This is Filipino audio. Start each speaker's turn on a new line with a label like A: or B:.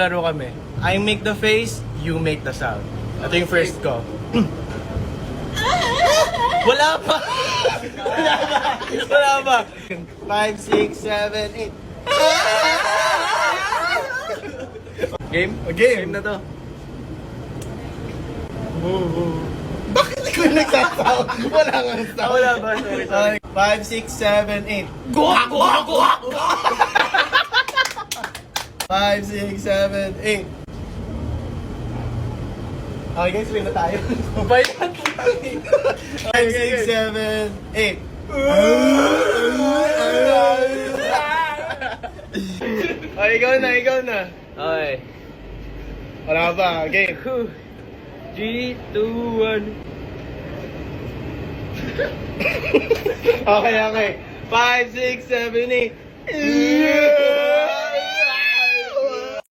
A: Laro kami. I make the face, you make the sound. Ito yung first ko. Wala pa! Wala pa! 5, 6, 7, 8. Game? Game na to.
B: Bakit ko nagsasaw? Wala nga sound.
A: Wala ba? Sorry.
B: 5, 6, 7, 8.
A: Guwak! Guwak! Guwak!
B: 5, 6, 7, 8. Okay guys, win na tayo.
A: Bayan!
B: 5, 6, 7, 8.
A: Ay, ikaw na. Okay.
B: Wala ba? Game.
A: 3, 2, 1.
B: Okay. 5, 6, 7, 8.